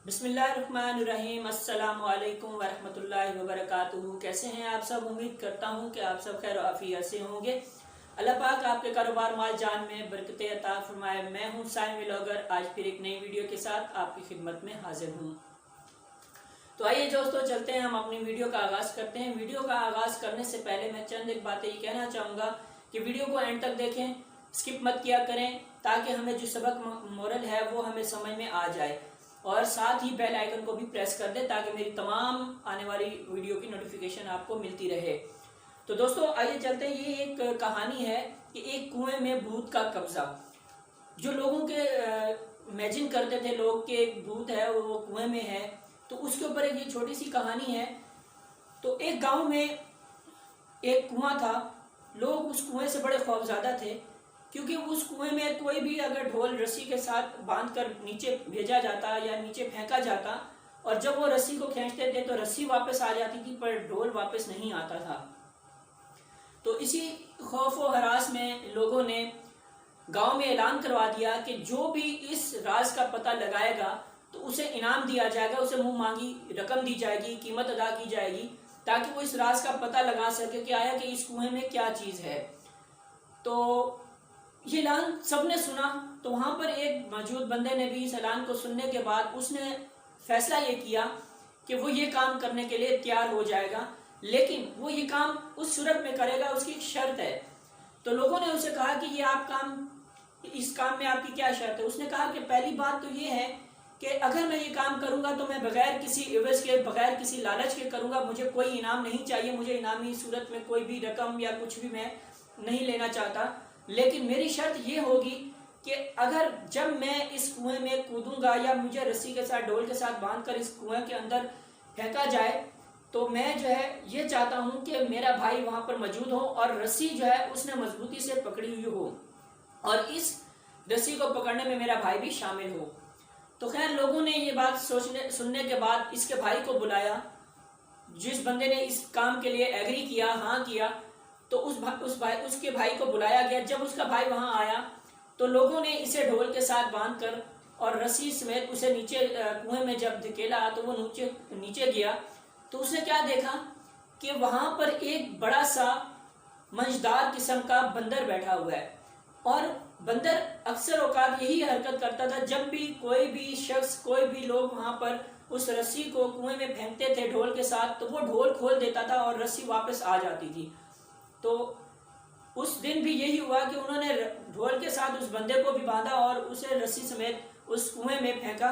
बिस्मिल्लाहिर्रहमानिर्रहीम। अस्सलाम वालेकुम वरहमतुल्लाहि वबरकातुहू। कैसे हैं आप सब? उम्मीद करता हूँ कि आप सब खैर आफियत से होंगे। अल्लाह पाक आपके कारोबार माल जान में बरकतें अता फरमाए। मैं हूँ साइम व्लॉगर, आज फिर एक नई वीडियो के साथ आपकी खिदमत में हाजिर हूँ। तो आइए दोस्तों, चलते हैं, हम अपनी वीडियो का आगाज़ करते हैं। वीडियो का आगाज़ करने से पहले मैं चंद एक बातें ये कहना चाहूँगा कि वीडियो को एंड तक देखें, स्किप मत किया करें, ताकि हमें जो सबक मोरल है वो हमें समझ में आ जाए। और साथ ही बेल आइकन को भी प्रेस कर दें ताकि मेरी तमाम आने वाली वीडियो की नोटिफिकेशन आपको मिलती रहे। तो दोस्तों आइए चलते हैं। ये एक कहानी है कि एक कुएं में भूत का कब्जा। जो लोगों के इमेजिन करते थे लोग कि एक भूत है वो कुएं में है, तो उसके ऊपर एक ये छोटी सी कहानी है। तो एक गांव में एक कुआं था। लोग उस कुएं से बड़े खौफज़दा थे, क्योंकि उस कुएं में कोई भी अगर ढोल रस्सी के साथ बांधकर नीचे भेजा जाता या नीचे फेंका जाता, और जब वो रस्सी को खींचते थे तो रस्सी वापस आ जाती थी, पर ढोल वापस नहीं आता था। तो इसी खौफ व हरास में लोगों ने गांव में ऐलान करवा दिया कि जो भी इस राज का पता लगाएगा तो उसे इनाम दिया जाएगा, उसे मुंह मांगी रकम दी जाएगी, कीमत अदा की जाएगी, ताकि वो इस राज का पता लगा सके कि आया कि इस कुएं में क्या चीज़ है। तो ये ऐलान सबने सुना। तो वहाँ पर एक मौजूद बंदे ने भी इस ऐलान को सुनने के बाद उसने फैसला ये किया कि वो ये काम करने के लिए तैयार हो जाएगा, लेकिन वो ये काम उस सूरत में करेगा, उसकी एक शर्त है। तो लोगों ने उसे कहा कि ये आप काम, इस काम में आपकी क्या शर्त है? उसने कहा कि पहली बात तो ये है कि अगर मैं ये काम करूंगा तो मैं बगैर किसी एवज के, बगैर किसी लालच के करूंगा। मुझे कोई इनाम नहीं चाहिए, मुझे इनामी सूरत में कोई भी रकम या कुछ भी मैं नहीं लेना चाहता। लेकिन मेरी शर्त ये होगी कि अगर जब मैं इस कुएं में कूदूंगा या मुझे रस्सी के साथ, ढोल के साथ बांधकर इस कुएं के अंदर फेंका जाए, तो मैं जो है ये चाहता हूं कि मेरा भाई वहां पर मौजूद हो और रस्सी जो है उसने मजबूती से पकड़ी हुई हो, और इस रस्सी को पकड़ने में मेरा भाई भी शामिल हो। तो खैर लोगों ने ये बात सुनने के बाद इसके भाई को बुलाया। जिस बंदे ने इस काम के लिए एग्री किया, हाँ किया, तो उसके भाई को बुलाया गया। जब उसका भाई वहां आया तो लोगों ने इसे ढोल के साथ बांधकर और रस्सी समेत उसे नीचे कुएं में जब धकेला तो वो नीचे गया। तो उसने क्या देखा कि वहां पर एक बड़ा सा मंझदार किस्म का बंदर बैठा हुआ है। और बंदर अक्सर औकात यही हरकत करता था, जब भी कोई भी शख्स, कोई भी लोग वहां पर उस रस्सी को कुएं में फेंकते थे ढोल के साथ, तो वो ढोल खोल देता था और रस्सी वापस आ जाती थी। तो उस दिन भी यही हुआ कि उन्होंने ढोल के साथ उस बंदे को भी बांधा और उसे रस्सी समेत उस कुएं में फेंका।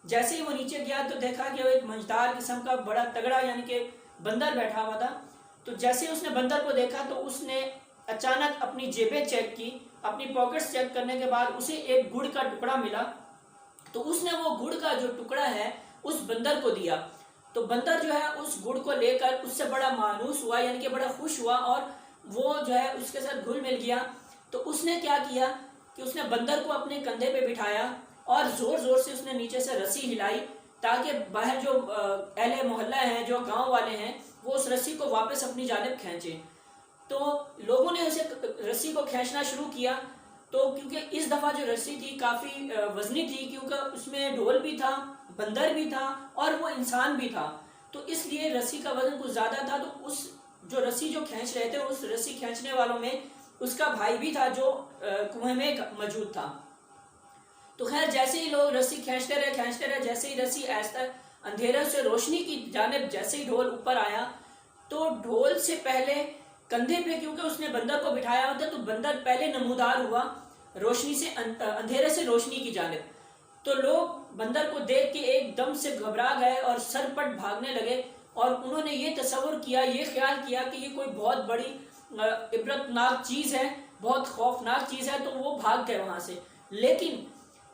जैसे ही वो नीचे गया तो देखा कि वो एक मंझदार किस्म का बड़ा तगड़ा यानी कि बंदर बैठा हुआ था। तो जैसे ही उसने बंदर को देखा तो उसने अचानक अपनी जेबें चेक की, अपनी पॉकेट्स चेक करने के बाद उसे एक गुड़ का टुकड़ा मिला। तो उसने वो गुड़ का जो टुकड़ा है उस बंदर को दिया। तो बंदर जो है उस गुड़ को लेकर उससे बड़ा मायूस हुआ, यानी कि बड़ा खुश हुआ, और वो जो है उसके साथ घुल मिल गया। तो उसने क्या किया कि उसने बंदर को अपने कंधे पे बिठाया और जोर जोर से उसने नीचे से रस्सी हिलाई, ताकि बाहर जो अहले मोहल्ला है, जो गांव वाले हैं, वो उस रस्सी को वापस अपनी जानिब खींचे। तो लोगों ने उसे रस्सी को खींचना शुरू किया। तो क्योंकि इस दफा जो रस्सी थी काफी वजनी थी, क्योंकि उसमें ढोल भी था, बंदर भी था और वो इंसान भी था, तो इसलिए रस्सी का वजन कुछ ज्यादा था। तो उस जो रस्सी जो खींच रहे थे, उस रस्सी खींचने वालों में उसका भाई भी था जो कुएं में मौजूद था। तो खैर जैसे ही लोग रस्सी खींचते रहे, जैसे ही रस्सी ऐसा अंधेरे से रोशनी की जानिब, जैसे ही ढोल ऊपर आया, तो ढोल से पहले कंधे पे, क्योंकि उसने बंदर को बिठाया होता, तो बंदर पहले नमूदार हुआ रोशनी से, अंधेरे से रोशनी की जानिब। तो लोग बंदर को देख के एकदम से घबरा गए और सरपट भागने लगे, और उन्होंने ये तस्वर किया, ये ख्याल किया कि ये कोई बहुत बड़ी इबरतनाक चीज़ है, बहुत खौफनाक चीज़ है, तो वो भाग गए वहाँ से। लेकिन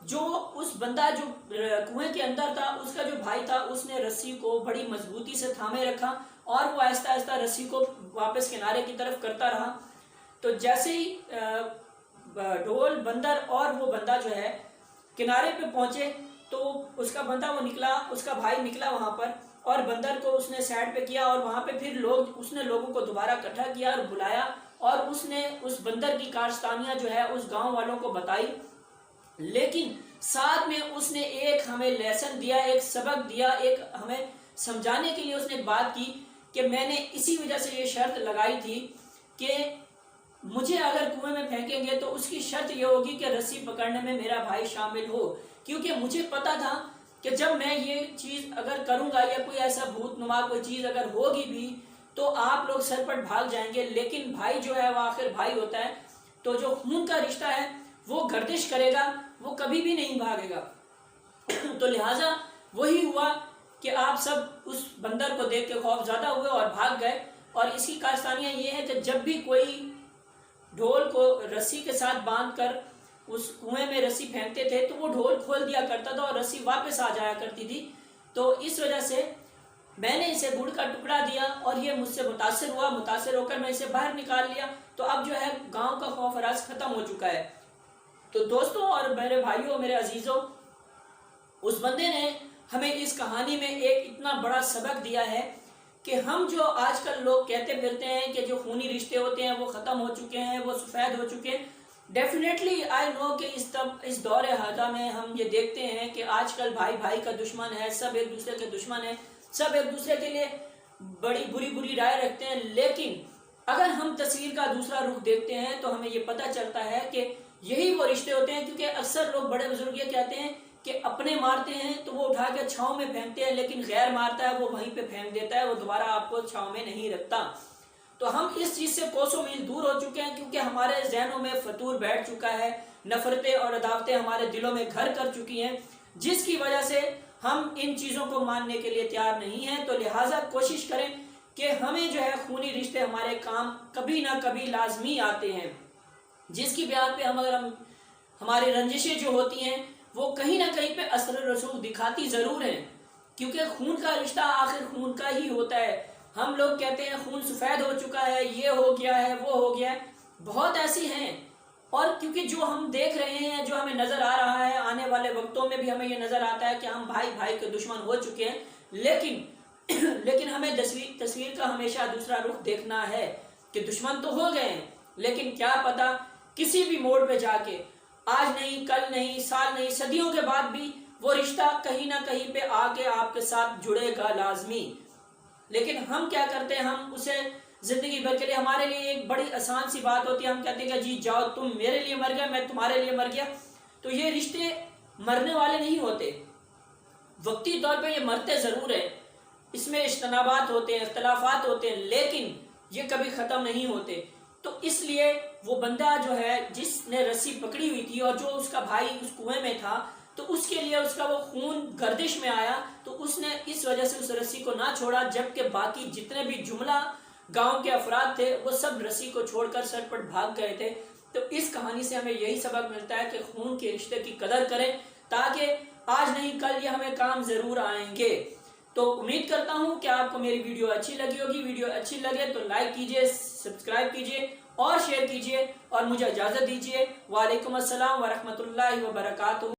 जो उस बंदा जो कुएं के अंदर था, उसका जो भाई था, उसने रस्सी को बड़ी मजबूती से थामे रखा और वो आहिस्ता आहिस्ता रस्सी को वापस किनारे की तरफ करता रहा। तो जैसे ही ढोल, बंदर और वो बंदा जो है किनारे पे पहुंचे, तो उसका बंदा वो निकला, उसका भाई निकला वहां पर, और बंदर को उसने साइड पे किया, और वहां पे फिर उसने लोगों को दोबारा इकट्ठा किया और बुलाया, और उसने उस बंदर की कारस्तानियां जो है उस गांव वालों को बताई। लेकिन ساتھ میں اس نے ایک ہمیں لیسن دیا، ایک سبق دیا، ایک ہمیں سمجھانے کے لیے اس نے بات کی کہ میں نے اسی وجہ سے یہ شرط لگائی تھی کہ مجھے اگر کنویں میں پھینکیں گے تو اس کی شرط یہ ہوگی کہ رسی پکڑنے میں میرا بھائی شامل ہو، کیونکہ مجھے پتا تھا کہ جب میں یہ چیز اگر کروں گا یا کوئی ایسا بھوت نما کوئی چیز اگر ہوگی بھی تو آپ لوگ سر پٹ بھاگ جائیں گے، لیکن بھائی جو ہے وہ آخر بھائی ہوتا ہے، تو جو خون کا رشتہ ہے وہ گردش کرے گا، وہ کبھی بھی نہیں بھاگے گا۔ تو لہٰذا وہی ہوا کہ آپ سب اس بندر کو دیکھ کے خوف زدہ ہوئے اور بھاگ گئے۔ اور اس کی کاشتانیاں یہ ہے کہ جب بھی کوئی ڈھول کو رسی کے ساتھ باندھ کر اس کنویں میں رسی پھینکتے تھے تو وہ ڈھول کھول دیا کرتا تھا اور رسی واپس آ جایا کرتی تھی۔ تو اس وجہ سے میں نے اسے گڑ کا ٹکڑا دیا اور یہ مجھ سے متاثر ہوا، متاثر ہو کر میں اسے باہر نکال لیا، تو اب جو ہے گاؤں کا خوف ہراس ختم ہو چکا ہے۔ تو دوستوں اور میرے بھائیوں، میرے عزیزوں، اس بندے نے ہمیں اس کہانی میں ایک اتنا بڑا سبق دیا ہے کہ ہم جو آج کل لوگ کہتے پھرتے ہیں کہ جو خونی رشتے ہوتے ہیں وہ ختم ہو چکے ہیں، وہ سفید ہو چکے ہیں، ڈیفینیٹلی آئی نو کہ اس دور حاضرہ میں ہم یہ دیکھتے ہیں کہ آج کل بھائی بھائی کا دشمن ہے، سب ایک دوسرے کے دشمن ہیں، سب ایک دوسرے کے لیے بڑی بری رائے رکھتے ہیں۔ لیکن اگر ہم تصویر کا دوسرا رخ دیکھتے ہیں تو ہمیں یہ پتہ چلتا ہے کہ یہی وہ رشتے ہوتے ہیں، کیونکہ اکثر لوگ بڑے بزرگ یہ کہتے ہیں کہ اپنے مارتے ہیں تو وہ اٹھا کے چھاؤں میں پھینکتے ہیں، لیکن غیر مارتا ہے وہ وہیں پہ پھینک دیتا ہے، وہ دوبارہ آپ کو چھاؤں میں نہیں رکھتا۔ تو ہم اس چیز سے کوسوں میل دور ہو چکے ہیں، کیونکہ ہمارے ذہنوں میں فتور بیٹھ چکا ہے، نفرتیں اور عداوتیں ہمارے دلوں میں گھر کر چکی ہیں، جس کی وجہ سے ہم ان چیزوں کو ماننے کے لیے تیار نہیں ہیں۔ تو لہٰذا کوشش کریں کہ ہمیں جو ہے خونی رشتے ہمارے کام کبھی نہ کبھی لازمی آتے ہیں، جس کی بنیاد پہ ہماری رنجشیں جو ہوتی ہیں وہ کہیں نہ کہیں پہ اثر رسوخ دکھاتی ضرور ہیں، کیونکہ خون کا رشتہ آخر خون کا ہی ہوتا ہے۔ ہم لوگ کہتے ہیں خون سفید ہو چکا ہے، یہ ہو گیا ہے، وہ ہو گیا ہے، بہت ایسی ہیں، اور کیونکہ جو ہم دیکھ رہے ہیں، جو ہمیں نظر آ رہا ہے، آنے والے وقتوں میں بھی ہمیں یہ نظر آتا ہے کہ ہم بھائی بھائی کے دشمن ہو چکے ہیں، لیکن ہمیں تصویر کا ہمیشہ دوسرا رخ دیکھنا ہے کہ دشمن تو ہو گئے ہیں، لیکن کیا پتا کسی بھی موڑ پہ جا کے، آج نہیں، کل نہیں، سال نہیں، صدیوں کے بعد بھی وہ رشتہ کہیں نہ کہیں پہ آ کے آپ کے ساتھ جڑے گا لازمی۔ لیکن ہم کیا کرتے ہیں، ہم اسے زندگی بھر کے لیے، ہمارے لیے ایک بڑی آسان سی بات ہوتی ہے، ہم کہتے ہیں کہ جی جاؤ، تم میرے لیے مر گیا، میں تمہارے لیے مر گیا۔ تو یہ رشتے مرنے والے نہیں ہوتے، وقتی طور پہ یہ مرتے ضرور ہیں، اس میں اجتنابات ہوتے ہیں، اختلافات ہوتے ہیں، لیکن یہ کبھی ختم نہیں ہوتے۔ تو اس لیے وہ بندہ جو ہے جس نے رسی پکڑی ہوئی تھی اور جو اس کا بھائی اس کنویں میں تھا، تو اس کے لیے اس کا وہ خون گردش میں آیا، تو اس نے اس وجہ سے اس رسی کو نہ چھوڑا، جبکہ باقی جتنے بھی جملہ گاؤں کے افراد تھے وہ سب رسی کو چھوڑ کر سر پٹ بھاگ گئے تھے۔ تو اس کہانی سے ہمیں یہی سبق ملتا ہے کہ خون کے رشتے کی قدر کریں، تاکہ آج نہیں کل یہ ہمیں کام ضرور آئیں گے۔ تو امید کرتا ہوں کہ آپ کو میری ویڈیو اچھی لگی ہوگی۔ ویڈیو اچھی لگے تو لائک کیجئے، سبسکرائب کیجئے اور شیئر کیجئے، اور مجھے اجازت دیجئے۔ وعلیکم السلام ورحمۃ اللہ وبرکاتہ۔